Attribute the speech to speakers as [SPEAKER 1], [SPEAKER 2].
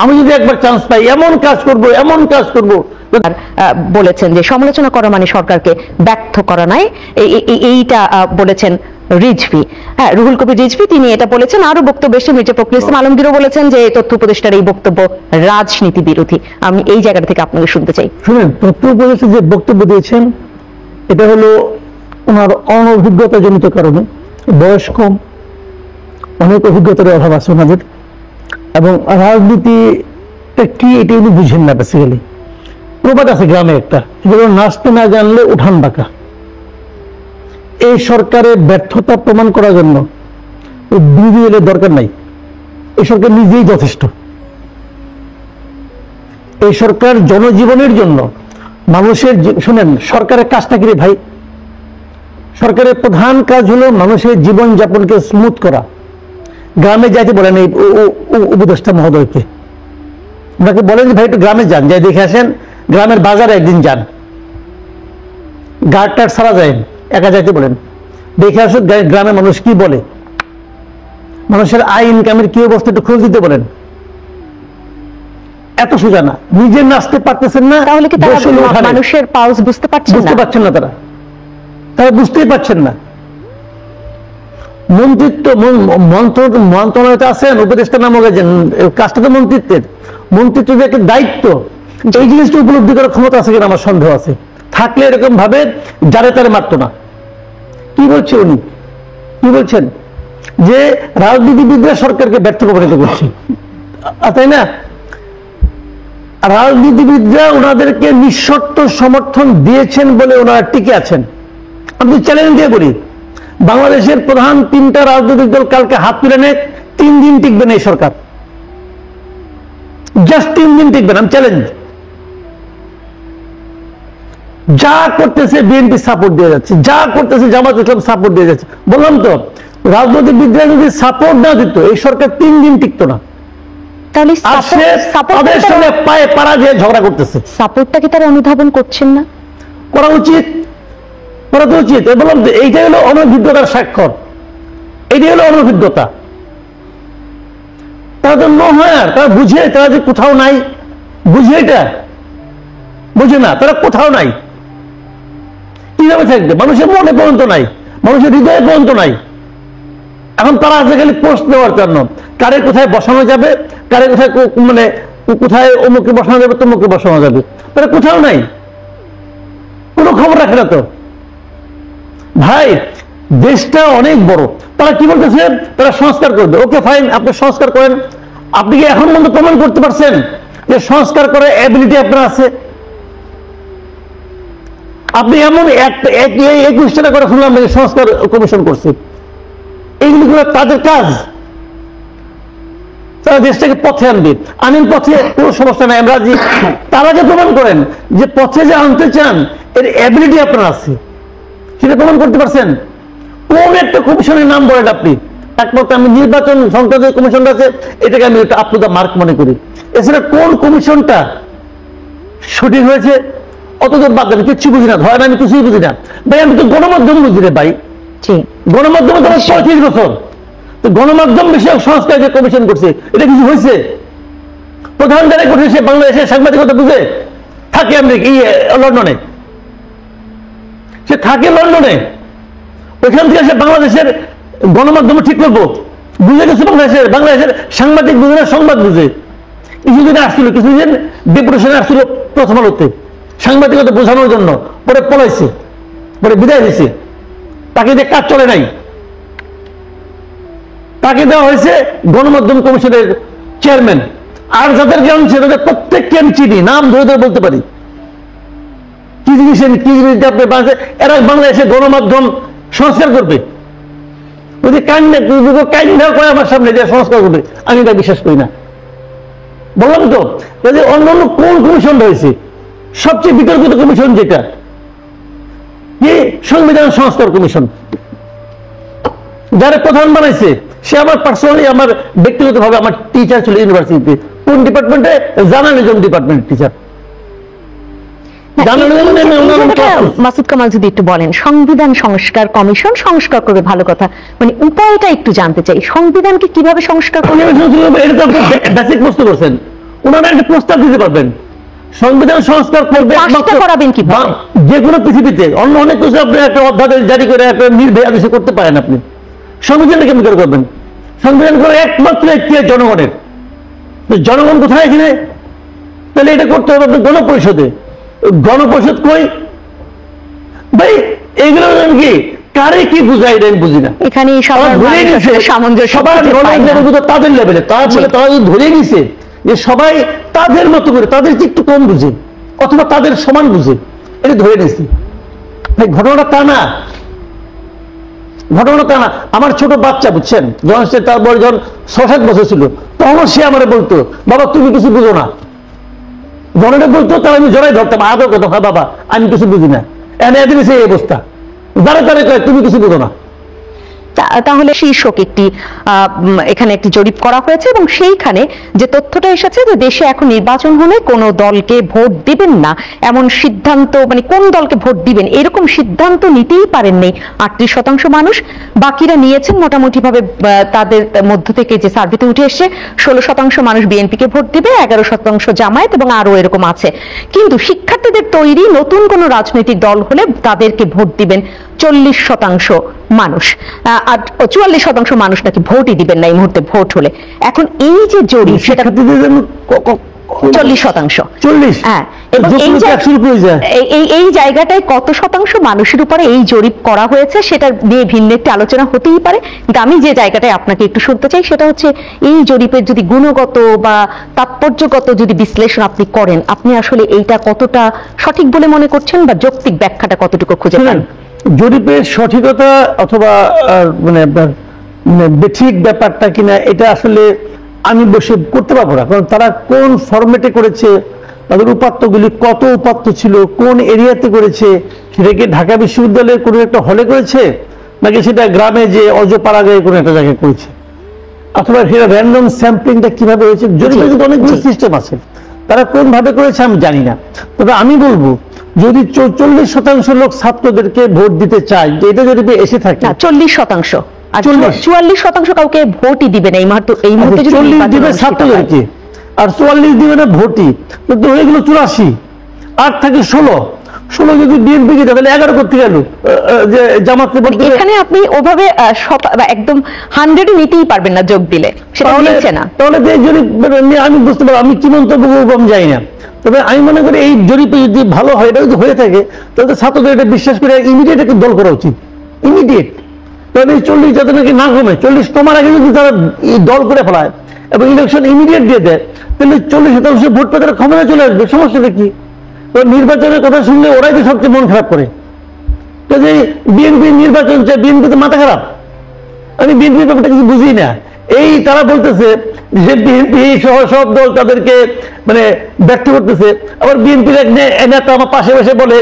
[SPEAKER 1] আমি যদি একবার চান্স পাই এমন কাজ করব।
[SPEAKER 2] বলেছেন যে সমালোচনা করা মানে সরকারকে ব্যর্থ করা নয়, এইটা বলেছেন রিজভী। হ্যাঁ, রুহুল কবির রিজভী তিনি এটা বলেছেন। আরো বক্তব্য এসে মির্জা ফখরুল ইসলাম আলমগীরও বলেছেন যে তথ্য উপদেষ্টার এই বক্তব্য রাজনীতি বিরোধী। আমি এই জায়গাটা থেকে আপনাকে শুনতে চাই।
[SPEAKER 1] শুনেন, তথ্য উপদেষ্টা যে বক্তব্য দিয়েছেন এটা হলো ওনার অনভিজ্ঞতা জনিত কারণে, বয়স কম, অনেক অভিজ্ঞতার অভাব আছে ওনাদের, এবং রাজনীতিটা কি এটা উনি বুঝেন না। বেসিক্যালি প্রবাদ আছে গ্রামে একটা, যেগুলো নাচতে না জানলে উঠান বাঁকা। এই সরকারের ব্যর্থতা প্রমাণ করার জন্য বিরোধী দলের দরকার নাই, এই সরকার নিজেই যথেষ্ট। এই সরকার জনজীবনের জন্য মানুষের, শুনেন সরকারের কাজটা কি রে ভাই? সরকারের প্রধান কাজ হলো মানুষের জীবন যাপনকে স্মুথ করা। গ্রামে যাইতে বলেন এই উপদেষ্টা মহোদয়কে, ওনাকে বলেন যে ভাই একটু গ্রামে যান, যাই দেখে আসেন, গ্রামের বাজারে একদিন যান, গার্ড টার্ড সারা যায়, একা যাইতে বলেন, দেখে আসুন গ্রামে মানুষ কি বলে, মানুষের আয় ইনকামের কি অবস্থা একটু খোঁজ দিতে বলেন। এত সোজা না, নিজে নাচতে পারতেছেন না,
[SPEAKER 2] তাহলে কি মানুষের পালস বুঝতে পারছেন
[SPEAKER 1] না? তারা বুঝতেই পারছেন না। মন্ত্রিত্ব মন্ত্রণালয়তে আছেন, উপদেষ্টা নামক কাজটা তো মন্ত্রিত্ব যে একটা দায়িত্ব, এই জিনিসটা উপলব্ধি করার ক্ষমতা আছে কিনা আমার সন্দেহ আছে। থাকলে এরকম ভাবে যারে তারে মারত না। কি বলছে উনি? কি বলছেন যে রাজনীতিবিদরা সরকারকে ব্যর্থ প্রমাণিত করছে, তাই না? রাজনীতিবিদরা ওনাদেরকে নিঃশর্ত সমর্থন দিয়েছেন বলে ওনারা টিকে আছেন। আমি চ্যালেঞ্জ দিয়ে বলি, বাংলাদেশের প্রধান 3টা রাজনৈতিক দল কালকে হাত তুলে নেয়, 3 দিন টিকবে না এই সরকার, জাস্ট 3 দিন টিকবে না। আমি চ্যালেঞ্জ। যা করতেছে বিএনপি সাপোর্ট দিয়ে যাচ্ছে, যা করতেছে জামাত ইসলাম সাপোর্ট দিয়ে যাচ্ছে। বললাম তো, রাজনীতিবিদরা যদি সাপোর্ট না দিত এই সরকার 3 দিন টিকতো না। তাদের সঙ্গে পায়ে পাড়া দিয়ে ঝগড়া করতেছে।
[SPEAKER 2] সাপোর্টটা কি তারা অনুধাবন করছেন না?
[SPEAKER 1] করা উচিত, করা তো উচিত। বললাম এইটাই হলো অনভিজ্ঞতার স্বাক্ষর, এইটাই হলো অনভিজ্ঞতা। তারা তো হয়, তারা বুঝে, তারা যে কোথাও নাই, বুঝে, এটা বুঝে না, তারা কোথাও নাই। কিভাবে থাকবে? মানুষের মনে পর্যন্ত নাই, মানুষের হৃদয়ে পর্যন্ত নাই। এখন তারা আছে খালি পোস্ট দেওয়ার জন্য, কারে কোথায় বসানো যাবে, কারে কোথায় মানে কোথায় অমুকে বসানো যাবে, তমুকে বসানো যাবে, তারা কোথাও নাই, কোনো খবর রাখে না তো। ভাই দেশটা অনেক বড়। তারা কি বলতেছে? তারা সংস্কার করবে। ওকে ফাইন, আপনি সংস্কার করেন। আপনি কি এখন পর্যন্ত প্রমাণ করতে পারছেন যে সংস্কার করার এবিলিটি আপনার আছে? আপনি এমন 21টা করে শুনলাম যে সংস্কার কমিশন করছে, এইগুলি করে তাদের কাজ। তারা দেশটাকে পথে আনবে, আনেন পথে, কোনো সমস্যা নাই, আমরা তারা যে প্রমাণ করেন যে পথে যে আনতে চান এর এবিলিটি আপনার আছে, সেটা প্রমাণ করতে পারছেন? কোন একটা কমিশনের নাম বলেন আপনি? একমাত্র আমি নির্বাচন সংসদীয় কমিশনটা আছে, এটাকে আমি আপ টু দ্য মার্ক মনে করি। এছাড়া কোন কমিশনটা সঠিক হয়েছে অত দূর বাদ দেন, কিচ্ছু বুঝি না, ধরেন আমি কিছুই বুঝি না। ভাই আমি তো গণমাধ্যম বুঝি রে ভাই, গণমাধ্যমে তো 35 বছর, তো গণমাধ্যম বিষয়ক সংস্কার যে কমিশন করছে এটা কিছু হয়েছে? প্রধান যারা করছে সে বাংলাদেশের সাংবাদিকতা বুঝে? থাকে আমেরিকা, লন্ডনে, সে থাকে লন্ডনে, ওইখান থেকে সে বাংলাদেশের গণমাধ্যম ঠিক করবো বুঝে গেছে। বাংলাদেশের সাংবাদিক বুঝে না, সংবাদ বুঝে। কিছুদিন আসছিল, কিছুদিন ডেপুটেশনে আসছিল প্রথম আলোতে সাংবাদিকতা বোঝানোর জন্য, পরে পলাইছে, পরে বিদায় হয়েছে। তাকে দিয়ে কাজ চলে নাই, তাকে দেওয়া হয়েছে গণমাধ্যম কমিশনের চেয়ারম্যান। আর যাদেরকে আনছে তাদের প্রত্যেককে আমি চিনি, নাম ধরে ধরে বলতে পারি। কি জিনিস এরা বাংলাদেশে গণমাধ্যম সংস্কার করবে, আমার সামনে যে সংস্কার করবে, আমি তা বিশ্বাস করি না। বললাম তো, অন্যান্য কোন কমিশন রয়েছে? সবচেয়ে বিতর্কিত কমিশন যেটা কি সংবিধান সংস্কার কমিশন, যারা প্রধান বানাইছে সে আমার পার্সোনালি, আমার ব্যক্তিগতভাবে আমার টিচার ছিল ইউনিভার্সিটিতে। কোন ডিপার্টমেন্টে? জার্নালিজম ডিপার্টমেন্টের টিচার।
[SPEAKER 2] মাসুদ কামাল যদি একটু বলেন, সংবিধান সংস্কার কমিশন সংস্কার করবে, ভালো কথা, মানে উপায়টা একটু জানতে চাই। সংবিধানকে কিভাবে সংস্কার করবে?
[SPEAKER 1] এটা তো বেসিক প্রশ্ন করছেন। ওনারা একটা প্রস্তাব দিতে পারবেন, সংবিধান সংস্কার করবে
[SPEAKER 2] পাশটা করাবেন কিভাবে?
[SPEAKER 1] যে কোনো পৃথিবীতে অন্য অনেক কিছু আপনি একটা অধ্যাদেশ জারি করে একটা নির্ভয় আদেশে করতে পারেন, আপনি সংবিধানটা কেমন করে করবেন? সংবিধান করে একমাত্র একটি জনগণের, তো জনগণ কোথায় এখানে? তাহলে এটা করতে হবে আপনার গণপরিষদে। গণপরিষদ কই ভাই? এইগুলো কি কারে কি বুঝাই এটা আমি বুঝি না।
[SPEAKER 2] এখানে
[SPEAKER 1] তাদের লেভেলে তারা ধরে নিছে যে সবাই তাদের মতো করে, তাদের একটু কম বুঝে অথবা তাদের সমান বুঝে, এটা ধরে নিছে। ভাই ঘটনাটা তা না, ঘটনা তা না। আমার ছোট বাচ্চা বুঝছেন, যখন সে তারপর যখন ৬-৭ বছর ছিল, তখন সে আমার বলতো বাবা তুমি কিছু বুঝো না। জনটা বলতো তাহলে আমি জড়াই ধরতাম, আদর করতাম, হ্যাঁ বাবা আমি কিছু বুঝি না। এদিন সেই অবস্থা, যারা তারা কয় তুমি কিছু বুঝো না।
[SPEAKER 2] তাহলে শীর্ষক একটি এখানে একটি জরিপ করা হয়েছে এবং সেইখানে যে তথ্যটা এসেছে যে দেশে এখন নির্বাচন হলে কোন দলকে ভোট দিবেন না এমন সিদ্ধান্ত, মানে কোন দলকে ভোট দিবেন এরকম সিদ্ধান্ত নিতেই পারেননি ৩৮% মানুষ। বাকিরা নিয়েছেন মোটামুটি ভাবে, তাদের মধ্য থেকে যে সার্ভেতে উঠে এসছে 16% মানুষ বিএনপিকে ভোট দিবে, 11% জামায়াত এবং আরো এরকম আছে। কিন্তু শিক্ষার্থীদের তৈরি নতুন কোন রাজনৈতিক দল হলে তাদেরকে ভোট দিবেন 40% মানুষ, আর 44% মানুষ নাকি ভোটই দিবেন না এই মুহূর্তে ভোট হলে। এখন এই যে জরিপ সেটা 40%, হ্যাঁ, এবং এই জায়গাটায় কত শতাংশ মানুষের উপরে এই জরিপ করা হয়েছে সেটা নিয়ে ভিন্ন একটি আলোচনা হতেই পারে। কিন্তু আমি যে জায়গাটায় আপনাকে একটু শুনতে চাই সেটা হচ্ছে এই জরিপের যদি গুণগত বা তাৎপর্যগত যদি বিশ্লেষণ আপনি করেন, আপনি আসলে এইটা কতটা সঠিক বলে মনে করছেন বা যৌক্তিক ব্যাখ্যাটা কতটুকু খুঁজে পান?
[SPEAKER 1] জরিপের সঠিকতা অথবা মানে ঠিক ব্যাপারটা কিনা এটা আসলে আমি বসে করতে পারবো না, কারণ তারা কোন ফরম্যাটে করেছে, তাদের উপাত্তগুলি কত উপাত্ত ছিল, কোন এরিয়াতে করেছে, সেটা কি ঢাকা বিশ্ববিদ্যালয়ের কোনো একটা হলে করেছে নাকি সেটা গ্রামে যে অজপাড়াগাঁয়ে কোনো একটা জায়গায় করেছে, অথবা সেটা র্যান্ডম স্যাম্পলিংটা কিভাবে হয়েছে। জরিপের কিন্তু অনেকগুলো সিস্টেম আছে, তারা কোন ভাবে করেছে আমি জানি না। তবে আমি বলবো যদি 40% লোক ছাত্রদেরকে ভোট দিতে চায়, যে এটা যদি এসে থাকে
[SPEAKER 2] 40%, আর 44% কাউকে ভোটই দিবে না এই মুহূর্তে।
[SPEAKER 1] 40 দিবে ছাত্রদেরকে আর 44 দিবে না ভোটই, কিন্তু হয়ে গেল 84, 8 থেকে 16 যদি বিএনপি কে তাহলে 11 করতে গেল যে জামাতকে ভোট দিবে।
[SPEAKER 2] এখানে আপনি ওভাবে একদম 100 নিতেই পারবেন না যোগ দিলে, সেটা নিচ্ছে না।
[SPEAKER 1] তাহলে এই জরিপ আমি বুঝতে পারবো, আমি কি মন্তব্য করবো আমি জানি না। তবে আমি মনে করি এই জরিপে যদি ভালো হয়, এটা যদি হয়ে থাকে তাহলে ছাত্রদের এটা বিশ্বাস করে ইমিডিয়েট একটা দল করা উচিত, ইমিডিয়েট। তাহলে 40 যাতে নাকি না কমে, 40 কমার আগে যদি তারা দল করে ফেলায় এবং ইলেকশন ইমিডিয়েট দিয়ে দেয়, তাহলে 40% ভোট পেয়ে তারা ক্ষমতায় চলে আসবে। সমস্যাটা কি? নির্বাচনের কথা শুনলে ওরাই তো সবচেয়ে মন খারাপ করে। তো যে বিএনপি নির্বাচন চায়, বিএনপি তো মাথা খারাপ। আমি বিএনপির ব্যাপারটা কিছু বুঝি না। এই তারা বলতেছে যে বিএনপি সহ সব দল তাদেরকে মানে ব্যর্থ করতেছে, আবার বিএনপির এক নেতা আমার পাশে বসে বলে